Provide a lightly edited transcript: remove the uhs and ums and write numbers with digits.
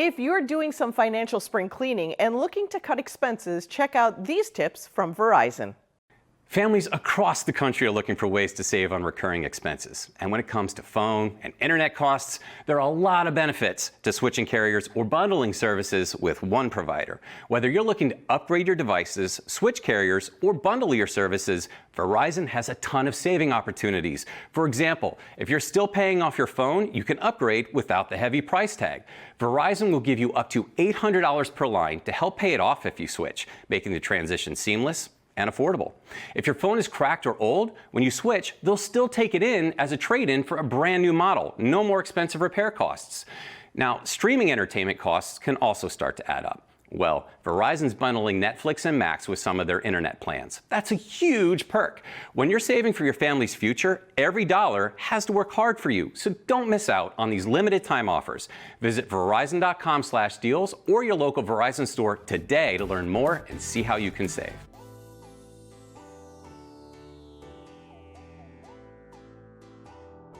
If you're doing some financial spring cleaning and looking to cut expenses, check out these tips from Verizon. Families across the country are looking for ways to save on recurring expenses. And when it comes to phone and internet costs, there are a lot of benefits to switching carriers or bundling services with one provider. Whether you're looking to upgrade your devices, switch carriers, or bundle your services, Verizon has a ton of saving opportunities. For example, if you're still paying off your phone, you can upgrade without the heavy price tag. Verizon will give you up to $800 per line to help pay it off if you switch, making the transition seamless and affordable. If your phone is cracked or old, when you switch, they'll still take it in as a trade-in for a brand new model. No more expensive repair costs. Now, streaming entertainment costs can also start to add up. Well, Verizon's bundling Netflix and Max with some of their internet plans. That's a huge perk. When you're saving for your family's future, every dollar has to work hard for you. So don't miss out on these limited time offers. Visit Verizon.com/deals or your local Verizon store today to learn more and see how you can save.